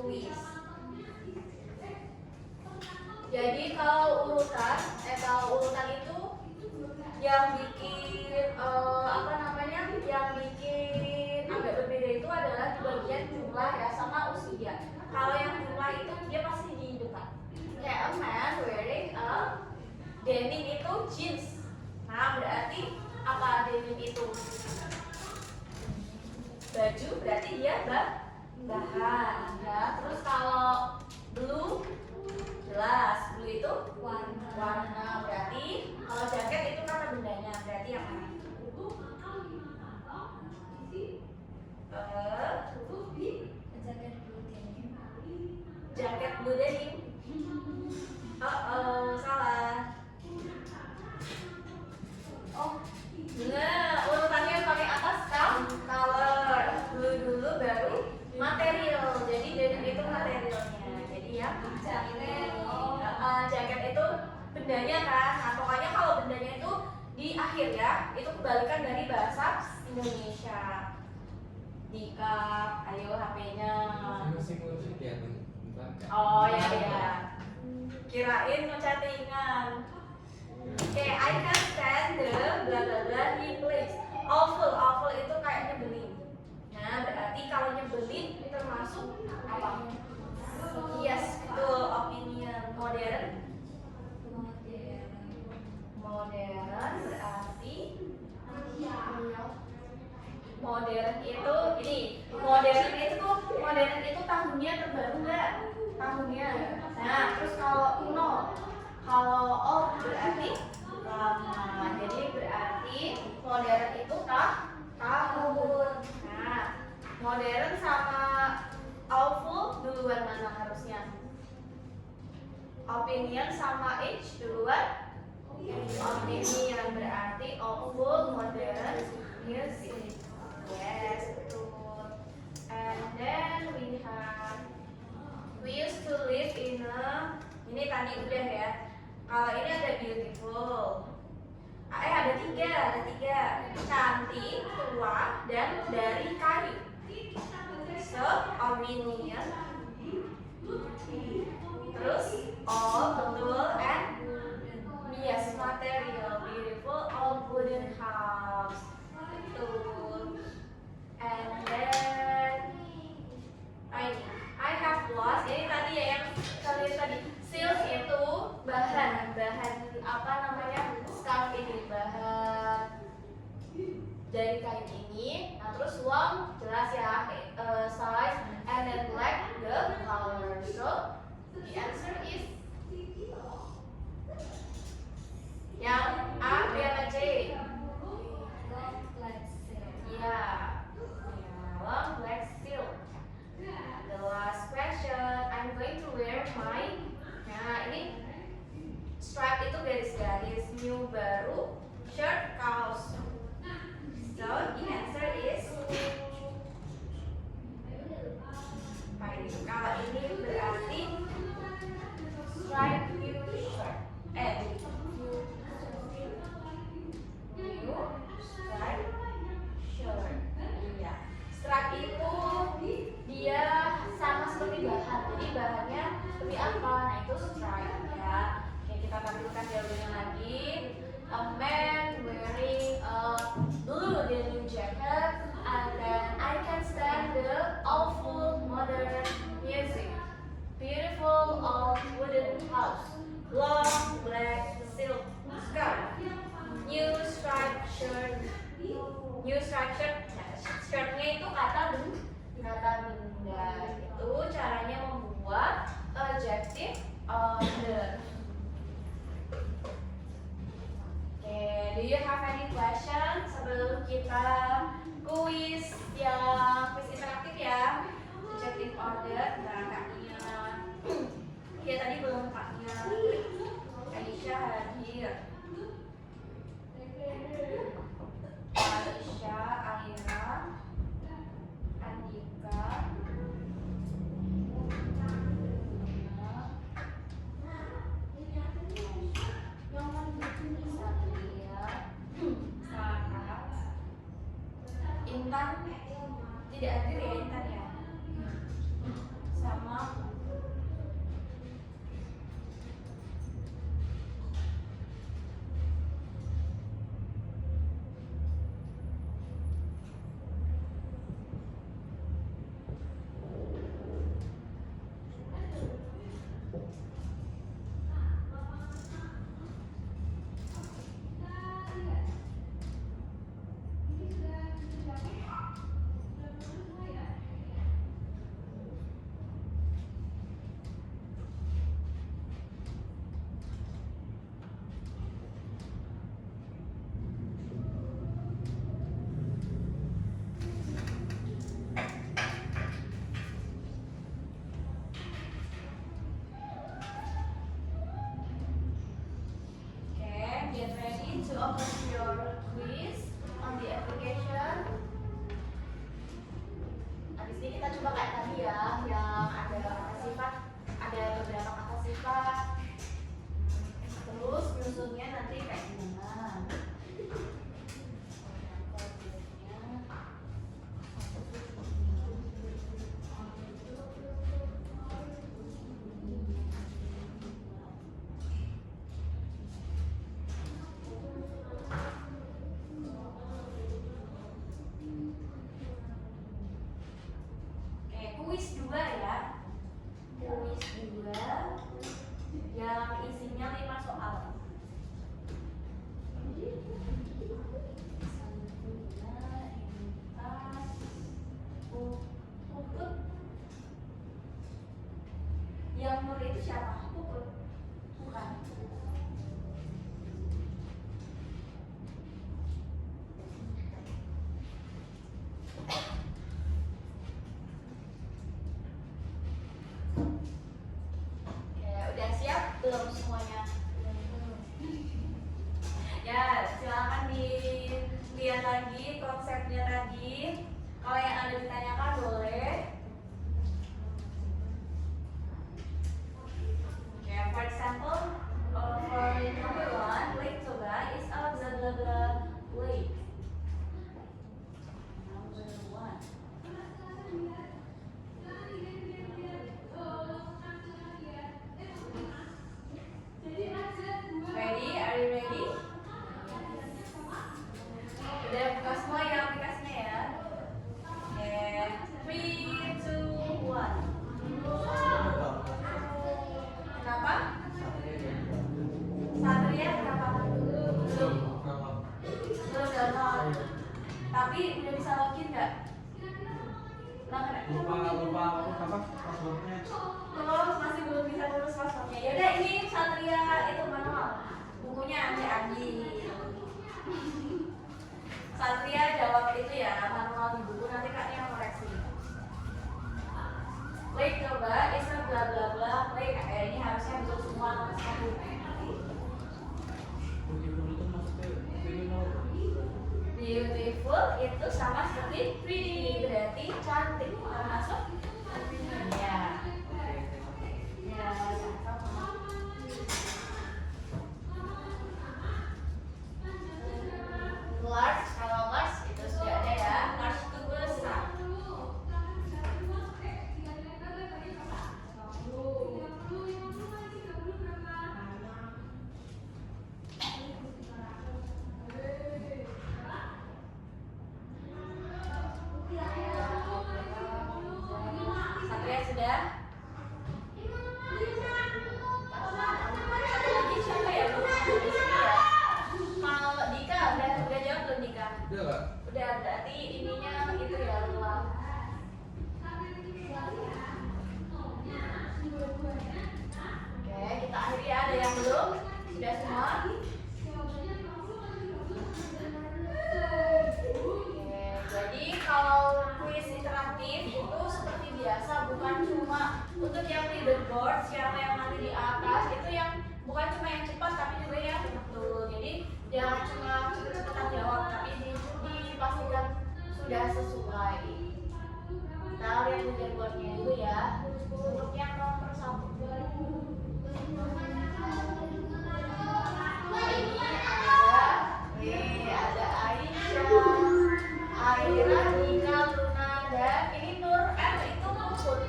kuis. Jadi kalau urutan itu yang bikin yang bikin agak berbeda itu adalah di bagian jumlah ya sama usia. Kalau yang jumlah itu dia pasti dihidupkan. Kayak a man wearing a denim itu jeans. Nah, berarti apa denim itu? Baju, berarti dia bahan ya. Terus kalau blue jelas, blue itu warna. Berarti kalau jaket itu kata bendanya, berarti yang mana? Jaket blue denim. Salah. Nah, urutannya pakai atas color. Blue dulu baru material. Jadi denim itu materialnya. Jadi ya jaket itu bendanya kan. Nah, pokoknya kalau bendanya itu di akhir ya, itu kebalikan dari bahasa Indonesia. Dika, ayo HP-nya. Oh ya. Kirain mau chattingan. Oke, I can stand the bla bla bla he plays. Awful itu kayak nyebelin. Nah, berarti kalau nyebelin itu termasuk apa? Yes, betul, opinion. Modern berarti modern itu ini. Modern itu tahunnya terbaru enggak? Tahunnya. Nah, terus kalau kuno, kalau old berarti lama. Jadi berarti modern itu tahun. Nah, modern sama awful duluan mana harusnya? Opinion sama age duluan? Opinion berarti awful, modern, music. Yes, betul. And then we used to live in a, ini tadi udah ya. Kalau ini ada beautiful. Ada tiga. Cantik, tua, dan dari kayu. So, opinion. Terus all, betul, and yes, material, beautiful, all wooden house. Betul. And then I have lost. Ini tadi ya yang tadi silk itu bahan apa namanya, scarf ini bahan dari kain ini. Nah, terus long jelas ya, size, and then black the color. So the answer is yang A, B, atau C? Long black silk. The last question, I'm going to wear my. Nah, ini stripe itu garis-garis, new baru, shirt, kaos. So the answer is fine. Kalau ini berarti stripe new shirt. New stripe shirt. Iya. Stripe itu dia sama seperti bahan. Jadi bahannya seperti apa? Nah, itu stripe ya. Oke, kita tampilkan jawabannya lagi. A man wearing a blue denim jacket, and then I can stand the awful modern music. Beautiful old wooden house. Long black silk scarf. New striped shirt. Nah, shirtnya itu kata benda. Itu caranya membuat adjective order. Do you have any question sebelum kita kuis interaktif ya? Adjective order, nah kaknya ya tadi belum kaknya Aisyah hadir. Aisyah, Aira, Andika, Intan tidak hadir ya, Intan ya. sama. Get ready to open your quiz on the application. Habis ini kita coba kayak tadi ya, yang ada kata sifat, ada beberapa kata sifat. Terus nyusunnya nanti kayak gimana? Kuis 2 ya, kuis 2 yang isinya 5 soal. Puput, yang nur itu siapa? Puput, bukan. Belum semuanya. Ya, silakan dilihat lagi konsepnya tadi. Kalau yang ada ditanyakan boleh. Okay, for example, for number 1, Lake Toba is a blah blah blah lake. Number 1. Ready? Are you ready? Udah buka semua ya aplikasinya ya. Okay. 3, 2, 1. Kenapa? Satria kenapa? Belum download. Tapi udah bisa login nggak? Lupa apa passwordnya? Oh, masih belum bisa ngurus passwordnya. Yaudah, ini Satria itu manual. Bukunya Andi. Satria jawab itu ya, manual di buku. Nanti kaknya yang koreksi. Lake Toba is a bla bla bla lake. Ini harusnya betul semua nomor 1. Beautiful itu maksudnya Beautiful itu sama seperti pretty, berarti cantik. Termasuk ya. Ya, sama. Large, kalau large itu sudah ada ya. Large itu besar. Satria sudah? Satu lagi siapa ya? Belum ada di sini ya. Kalau Dika udah jawab belum Dika? udah nggak? Udah, berarti ininya itu ya luar. Oke, kita akhiri ya. Ada yang belum? Sudah semua? Oke, jadi kalau kuis interaktif itu seperti biasa, bukan cuma untuk yang leaderboard, siapa yang nanti di atas, itu yang bukan cuma yang cepat tapi juga yang betul. Jadi jangan cuma cepet-cepetan jawab, tapi dipastikan sudah sesuai. Kita lihat leaderboardnya dulu ya. Untuk yang nomor 1. Ini ada Aisyah, Aira, Dika, Luna, dan ini Nur. Itu Puput.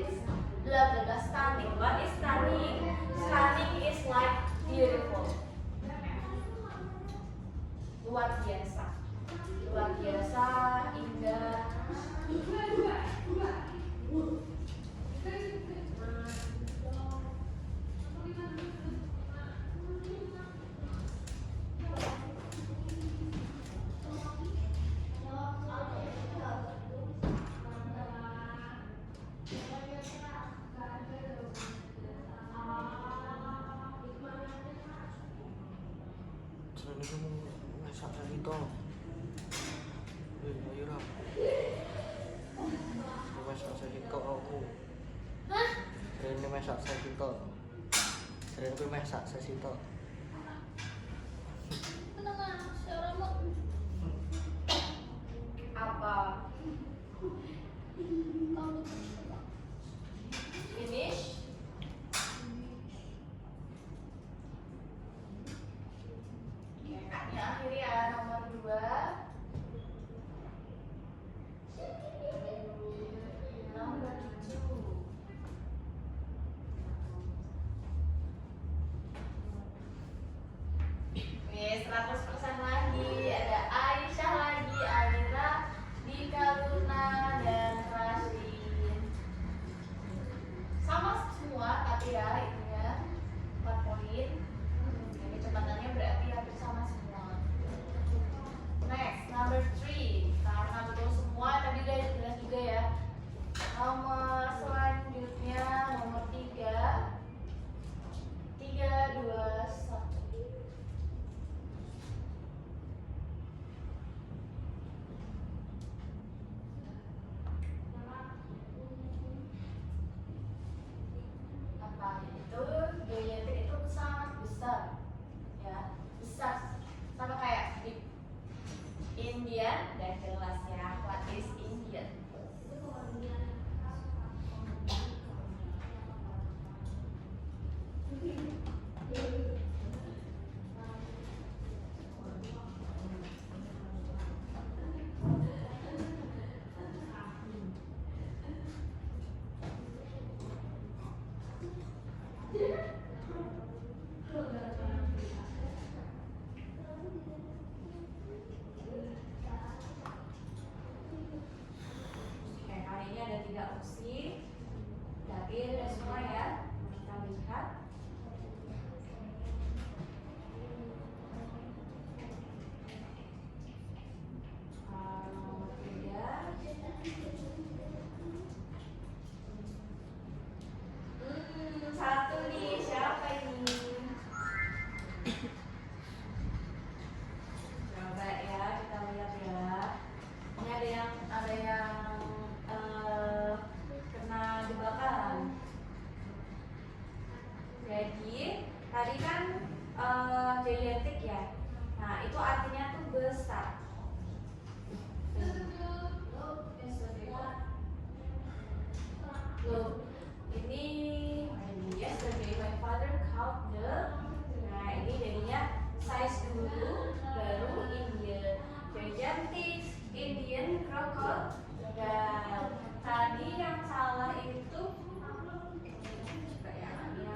it's blah blah blah stunning. What is stunning? Stunning is like beautiful. Luar biasa. Luar biasa, indah. Ini kamu masak dari itu. Ayo lah. Masak dari itu aku. Hah? Ini masak dari itu. Ini masak dari itu. Kenapa? Suaramu apa? Finish. Kakaknya akhir ya, nomor 2. Nomor 7. Oke, 100% lagi. Ada Aisyah lagi, Alira, Dika, Luna, dan Rashid. Sama semua, tapi ya itunya 4 poin. Kecepatannya berarti hampir sama semua. Next, number 3. Karena betul semua, tadi udah jelas juga ya. Nomor selanjutnya, nomor 3. 3, 2, 1. Apa itu? Gigantic itu sangat besar, ya, besar, sama kayak di Indian. Dan jelas ya, what is Indian? Oke, kali ini ada 3 opsi. Tapi ada semua ya. Kita lihat. Nomor 3. Satu nih, siapa ini? Coba ya, kita lihat ya. Ini ada yang kena jebakan. Jadi tadi kan gigantic ya. Nah itu artinya tuh besar. Look, ini yesterday my father caught the. Nah ini jadinya size dulu, baru Indian, gigantic, Indian crocodile. Dan tadi yang salah itu nggak bisa kelihatan ya.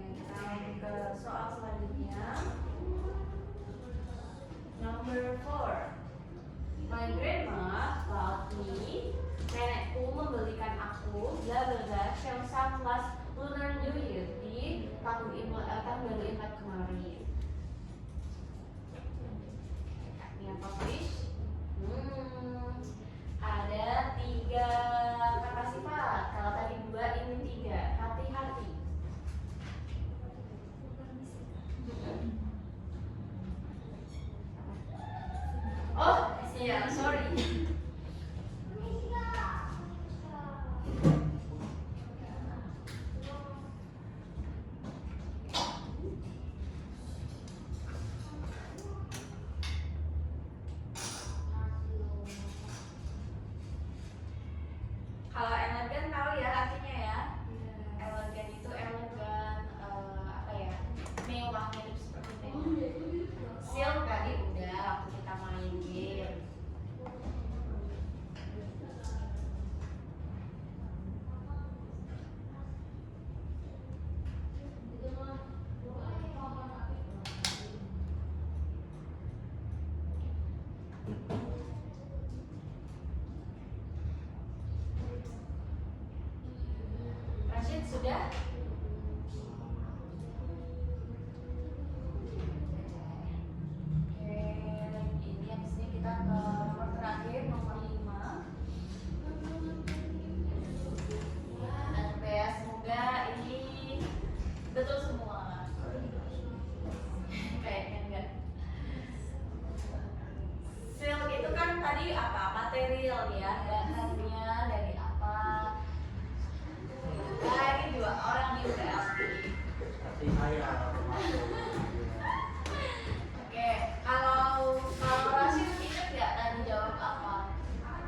Kita lanjut ke soal selanjutnya. Number 4. My grandma bought me. Nenekku membelikan aku bla bla bla shell some last Lunar New Year di tahun baru Imlek kemarin. Ini yang publish. Ada 3 kata sifat. Kalau tadi 2, ini 3. Hati-hati. Oh, iya, sorry. Rashid sudah? Oke, ini habis ini kita ke nomor terakhir, nomor 5. Ya, semoga ini betul semua. Kayaknya enggak. Silk itu kan tadi apa? Material ya, bahannya dari apa? Nah, ini dua orang di UPLP. Tapi saya Oke, kalau Rashid ingat nggak tadi jawab apa?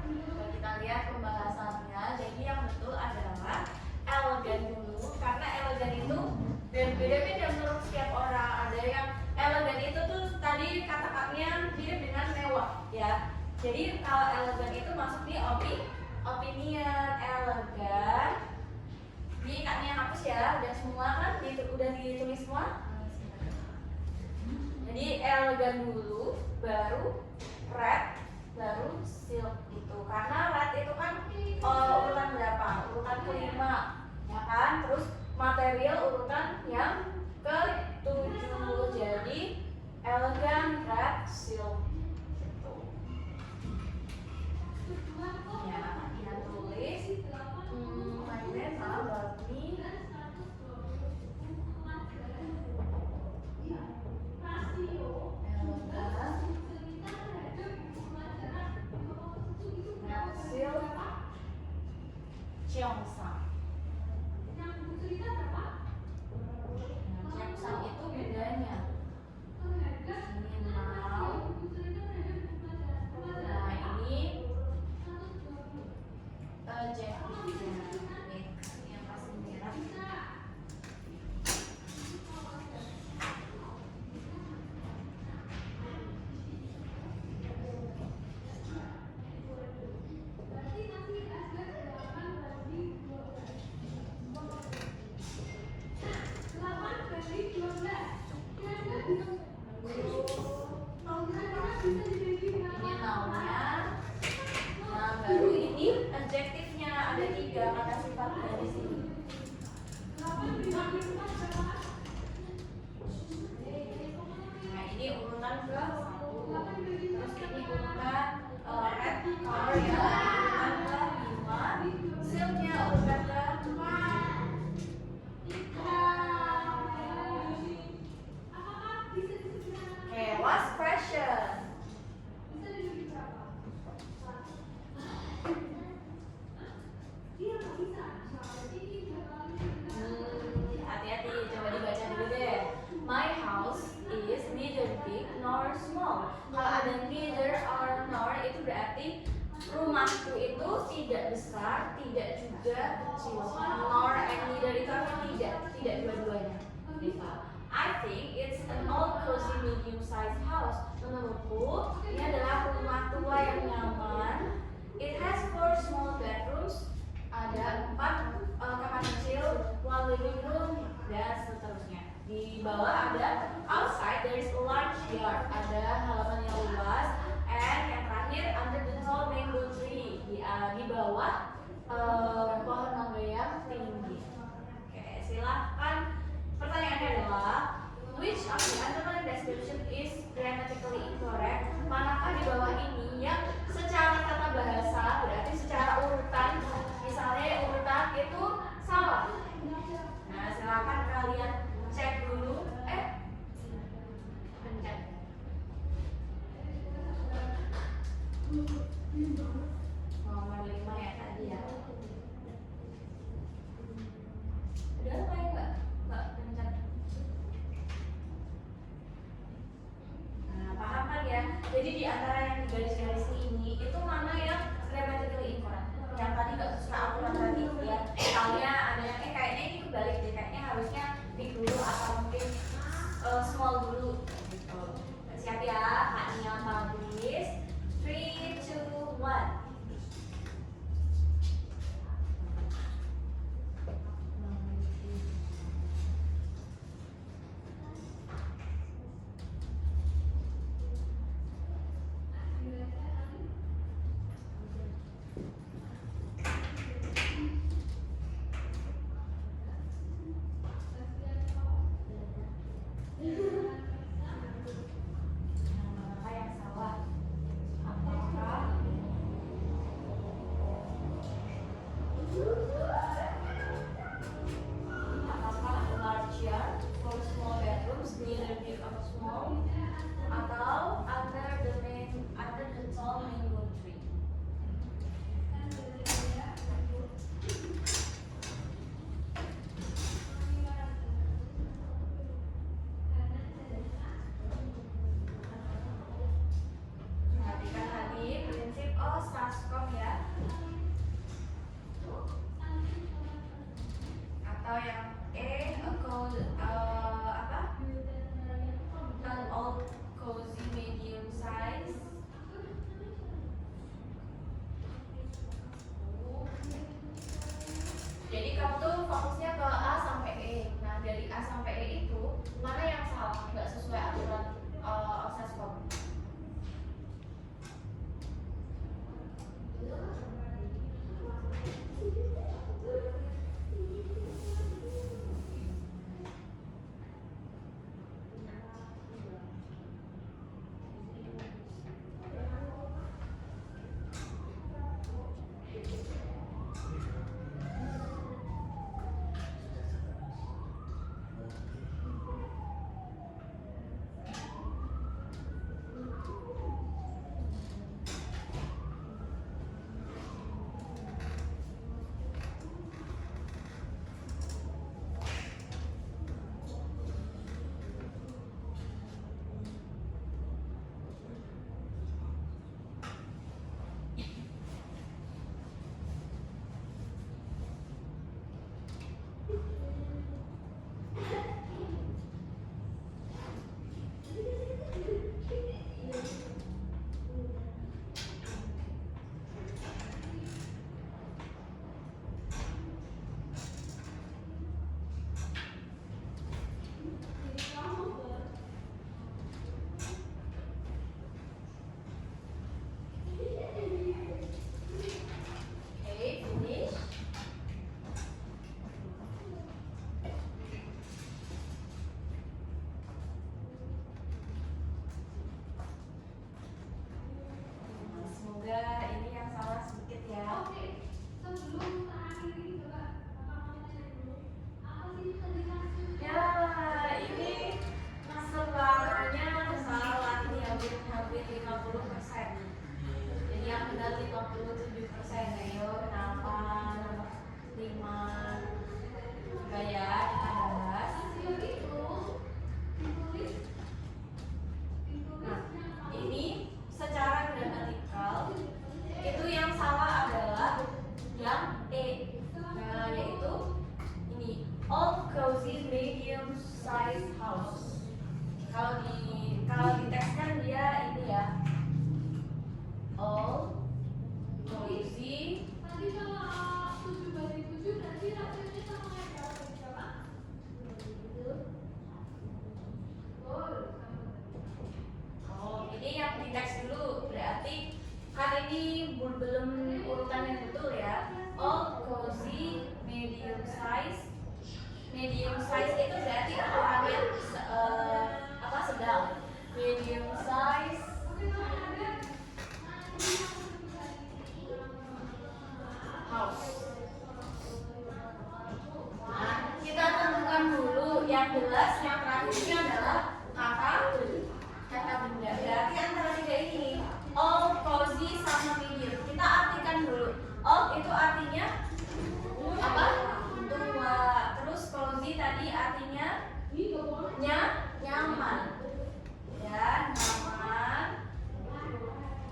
Coba kita lihat pembahasannya. Jadi yang betul adalah elegan dulu, karena elegan itu beda-beda menurut setiap orang. Ada yang elegan itu tuh tadi kata-katanya mirip dengan mewah, ya. Jadi kalau elegan itu masuk di opinion elegan. Ini kaknya hapus ya, udah semua kan? Udah ditulis semua? Jadi elegan dulu, baru red, baru silk itu. Karena red itu kan urutan berapa? Urutan kelima, ya kan? Terus material urutan yang ke-7. Jadi elegan, red, silk. Gitu. Ya, kita tulis. My grandma loved me. Cheongsam. Cheongsam itu bedanya. Ini now. Nah ini adjektifnya. Ini yang pasti merah. Ini noun-nya. Nah, baru ini adjektifnya ada 3 kata sifat dari sini. Nah, ini urutan ke-1. Terus ini urutan red color ya, urutan ke-5. Silknya urutan ke-4. Okay, last question. Hati-hati, coba dibaca dulu deh. My house is neither big nor small. Kalau ada neither or nor itu berarti rumahku itu tidak besar, tidak juga kecil. Nor and neither itu artinya tidak dua-duanya. I think it's an old cozy medium-sized house. Menurutku ini adalah rumah tua yang nyaman. It has 4 small bedrooms. Ada 4 kamar kecil, 1 living room, dan seterusnya. Di bawah ada outside there is a large yard. Ada halaman yang luas. And yang terakhir under the tall mango tree. Di bawah pohon mangga yang tinggi. Oke, silahkan. Pertanyaannya adalah which of the underlying description is grammatically incorrect? Manakah di bawah ini yang secara tata bahasa berarti secara urutan, misalnya urutan itu salah. Nah, silakan kalian cek dulu. Pencet. Nomor 5 ya tadi ya. Udah lumayan nggak? Nggak pencet. Nah, paham kan ya? Jadi di antara yang di garis-garis ini itu mana yang grammatically incorrect? Yang tadi nggak sesuai aturan tadi ya. Misalnya ada yang kayaknya ini kebalik deh, kayaknya harusnya big dulu atau mungkin small dulu. Gitu. Siap ya, Kak Nia publish. 3, 2, 1. Kalau yang E, an old cozy medium size. Jadi kamu tuh fokusnya ke A sampai E. Nah dari A sampai E itu mana yang salah, nggak sesuai aturan Ossescom. Belum urutan yang betul ya. Old, cozy, medium size. Medium size itu berarti ukurannya sedang. Medium size. House. Nah, kita tentukan dulu yang jelas yang terakhirnya adalah kata benda. Berarti antara tiga ini old, cozy, sama medium. Kita artikan dulu. Old itu artinya apa? Tua. Terus cozy tadi artinya nyaman. Ya, nyaman.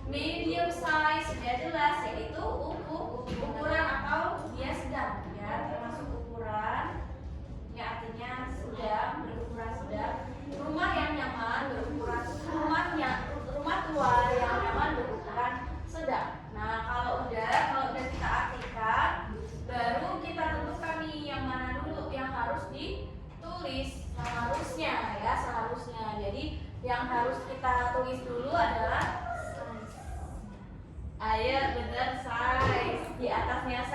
Medium size sudah jelas, yaitu ukuran atau dia sedang, ya, termasuk ukuran. Ya, artinya sedang, berukuran sedang. Rumah yang nyaman berukuran rumah tua yang nyaman berukuran sedang. Nah, kalau udah kita artikan, baru kita tentukan nih yang mana dulu yang harus ditulis. Seharusnya. Jadi yang harus kita tulis dulu adalah size. Ayo, benar, size. Di atasnya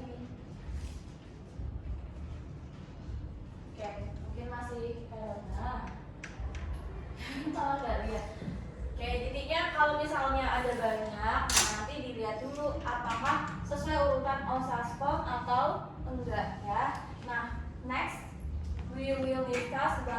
ini. Oke, mungkin masih nah. Kalau nggak lihat. Oke, intinya kalau misalnya ada banyak, nah nanti dilihat dulu apakah sesuai urutan Osasform atau enggak ya.